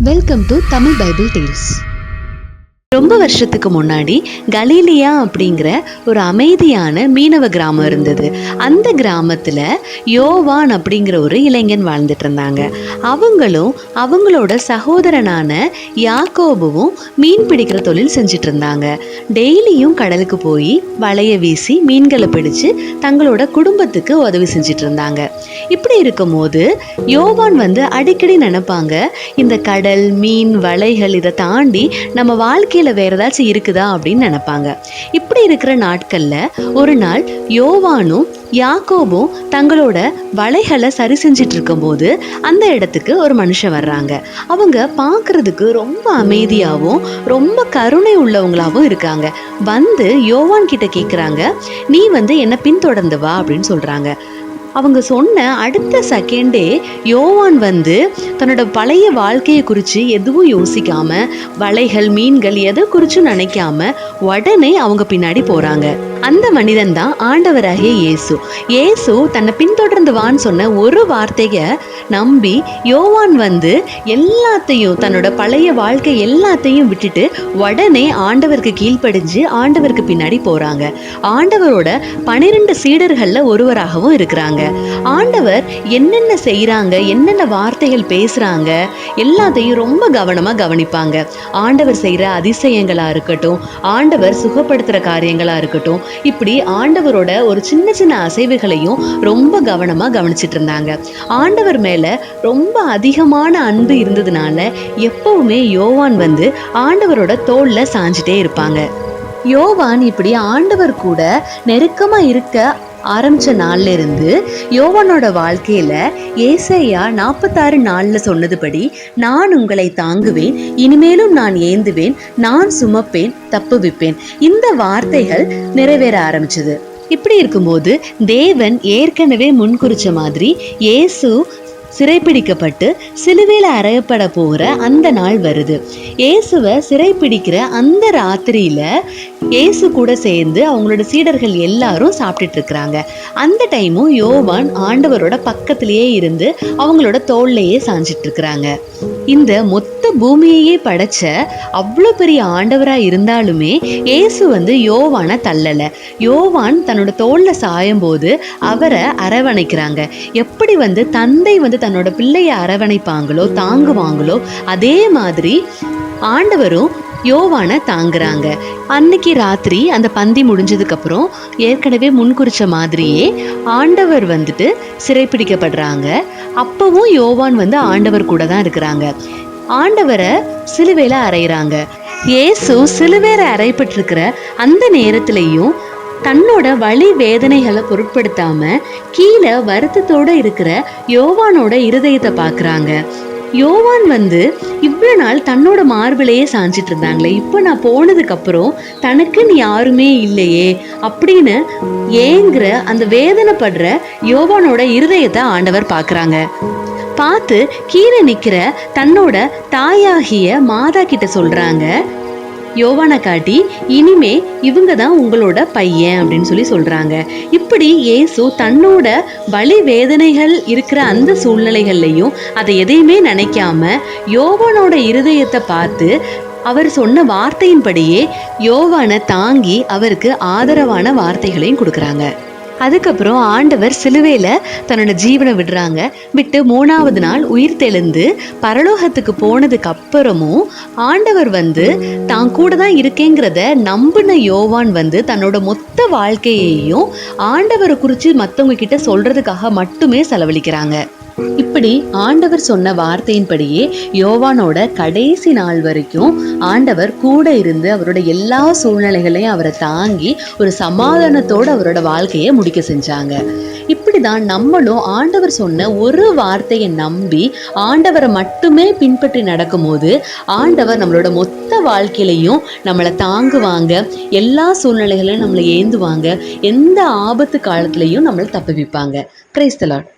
Welcome to Tamil Bible tales. ரொம்ப வருஷத்துக்கு முன்னாடி கலீலியா அப்படிங்கிற ஒரு அமைதியான மீனவ கிராமம் இருந்தது. அந்த கிராமத்தில் யோவான் அப்படிங்கிற ஒரு இளைஞன் வாழ்ந்துட்டு இருந்தாங்க. அவங்களும் அவங்களோட சகோதரனான யாக்கோபுவும் மீன் பிடிக்கிற தொழில் செஞ்சுட்டு இருந்தாங்க. டெய்லியும் கடலுக்கு போய் வலைய வீசி மீன்களை பிடிச்சு தங்களோட குடும்பத்துக்கு உதவி செஞ்சுட்டு இருந்தாங்க. இப்படி இருக்கும்போது யோவான் அடிக்கடி நினைப்பாங்க, இந்த கடல், மீன், வலைகள் இதை தாண்டி நம்ம வாழ்க்கையில் வேற ஏதாச்சும் இருக்குதா அப்படின்னு நினைப்பாங்க. இப்படி இருக்கிற நாட்கள்ல ஒரு நாள் யோவானும் யாக்கோபும் தங்களோட வலைகளை சரி செஞ்சிட்டு இருக்கும்போது அந்த இடத்துக்கு ஒரு மனுஷன் வர்றாங்க. அவங்க பார்க்கறதுக்கு ரொம்ப அமைதியாகவும் ரொம்ப கருணை உள்ளவங்களாகவும் இருக்காங்க. யோவான் கிட்ட கேட்குறாங்க, நீ என்னை பின்தொடர்ந்து வா அப்படின்னு சொல்றாங்க. அவங்க சொன்ன அடுத்த செகண்டே யோவான் தன்னோட பழைய வாழ்க்கையை குறித்து எதுவும் யோசிக்காம, வலைகள், மீன்கள் எதை குறிச்சும் நினைக்காம உடனே அவங்க பின்னாடி போறாங்க. அந்த மனிதன் தான் ஆண்டவராகிய இயேசு தன்னை பின்தொடர்ந்து வான்னு சொன்ன ஒரு வார்த்தைய நம்பி யோவான் எல்லாத்தையும், தன்னோட பழைய வாழ்க்கை எல்லாத்தையும் விட்டுட்டு உடனே ஆண்டவருக்கு கீழ்ப்படிஞ்சு ஆண்டவருக்கு பின்னாடி போறாங்க. ஆண்டவரோட 12 சீடர்கள்ல ஒருவராகவும் இருக்கிறாங்க. ஆண்டவர் என்னென்ன செய்யறாங்க, என்னென்ன வார்த்தைகள் பேசுறாங்க எல்லாத்தையும் ரொம்ப கவனமா கவனிப்பாங்க. ஆண்டவர் செய்யற அதிசயங்களா இருக்கட்டும், ஆண்டவர் சுகப்படுத்துற காரியங்களா இருக்கட்டும், இப்படி ஆண்டவரோட ஒரு சின்ன சின்ன அசைவுகளையும் ரொம்ப கவனமா கவனிச்சிட்டு இருந்தாங்க. ஆண்டவர் மேல ரொம்ப அதிகமான அன்பு இருந்ததுனால எப்பவுமே யோவான் ஆண்டவரோட தோல்ல சாஞ்சிட்டே இருப்பாங்க. யோவான் இப்படி ஆண்டவர் கூட நெருக்கமா இருக்க ஆரம்பிச்ச நாள்ல இருந்து யோவானோட வாழ்க்கையில ஏசாயா 46:4 சொன்னதுபடி, நான் உங்களை தாங்குவேன், இனிமேலும் நான் ஏந்துவேன், நான் சுமப்பேன், தப்புவிப்பேன், இந்த வார்த்தைகள் நிறைவேற ஆரம்பிச்சது. இப்படி இருக்கும்போது தேவன் ஏற்கனவே முன்குறிச்ச மாதிரி இயேசு சிறைப்பிடிக்கப்பட்டு சிலுவையில் அறையப்பட போகிற அந்த நாள் வருது. இயேசுவை சிறைப்பிடிக்கிற அந்த ராத்திரியில இயேசு கூட சேர்ந்து அவங்களோட சீடர்கள் எல்லாரும் சாப்பிட்டுட்டு இருக்கிறாங்க. அந்த டைமும் யோவான் ஆண்டவரோட பக்கத்திலேயே இருந்து அவங்களோட தோல்லையே சாஞ்சிட்டு இருக்கிறாங்க. இந்த மொத்த பூமியையே படைச்ச அவ்வளோ பெரிய ஆண்டவரா இருந்தாலுமே இயேசு யோவானை தள்ளல. யோவான் தன்னோட தோல்ல சாயும் போது அவரை அரவணைக்கிறாங்க. எப்படி தந்தை தன்னோட பிள்ளைய அரவணைப்பாங்களோ, தாங்குவாங்களோ, அதே மாதிரி ஆண்டவரும் யோவானை தாங்குறாங்க. அன்னைக்கு ராத்திரி அந்த பந்தி முடிஞ்சதுக்கு அப்புறம் ஏற்கனவே முன்குறிச்ச மாதிரியே ஆண்டவர் சிறைப்பிடிக்கப்படுறாங்க. அப்பவும் யோவான் ஆண்டவர் கூட தான் இருக்கிறாங்க. ஆண்டவரை சிலுவையில அறையிறாங்க. இயேசு சிலுவையில அறையப்பட்டிருக்கிற அந்த நேரத்திலையும் தன்னோட வலி வேதனைகளை பொருட்படுத்தாம கீழே வருத்தத்தோட இருக்கிற யோவானோட இருதயத்தை பாக்குறாங்க. யோவான் இவ்வளவு நாள் தன்னோட மார்பிலேயே சாஞ்சிட்டு இருந்தாங்களே, இப்ப நான் போனதுக்கு அப்புறம் தனக்குன்னு யாருமே இல்லையே அப்படின்னு ஏங்குற அந்த வேதனைப்படுற யோவானோட இருதயத்தை ஆண்டவர் பாக்குறாங்க. பார்த்து கீழே நிக்கிற தன்னோட தாயாகிய மாதா கிட்ட சொல்றாங்க, யோவானை காட்டி, இனிமே இவங்க தான் உங்களோட பையன் அப்படின்னு சொல்றாங்க. இப்படி இயேசு தன்னோட வலி வேதனைகள் இருக்கிற அந்த சூழ்நிலைகள்லையும் அதை எதையுமே நினைக்காம யோவானோட இருதயத்தை பார்த்து அவர் சொன்ன வார்த்தையின்படியே யோவானை தாங்கி அவருக்கு ஆதரவான வார்த்தைகளையும் கொடுக்குறாங்க. அதுக்கப்புறம் ஆண்டவர் சிலுவையில தன்னோட ஜீவனை விடுறாங்க. விட்டு 3ஆவது நாள் உயிர் தெழுந்து பரலோகத்துக்கு போனதுக்கு அப்புறமும் ஆண்டவர் தான் கூட தான் இருக்கேங்கிறத நம்பின யோவான் தன்னோட மொத்த வாழ்க்கையையும் ஆண்டவரை குறித்து மற்றவங்க கிட்ட சொல்றதுக்காக மட்டுமே செலவழிக்கிறாங்க. இப்படி ஆண்டவர் சொன்ன வார்த்தையின்படியே யோவானோட கடைசி நாள் வரைக்கும் ஆண்டவர் கூட இருந்து அவரோட எல்லா சூழ்நிலைகளையும் அவரை தாங்கி ஒரு சமாதானத்தோடு அவரோட வாழ்க்கையை முடிக்க செஞ்சாங்க. இப்படிதான் நம்மளும் ஆண்டவர் சொன்ன ஒரு வார்த்தையை நம்பி ஆண்டவரை மட்டுமே பின்பற்றி நடக்கும்போது ஆண்டவர் நம்மளோட மொத்த வாழ்க்கையிலையும் நம்மளை தாங்குவாங்க, எல்லா சூழ்நிலைகளையும் நம்மளை ஏந்துவாங்க, எந்த ஆபத்து காலத்திலையும் நம்மளை தப்புவிப்பாங்க. Praise the Lord.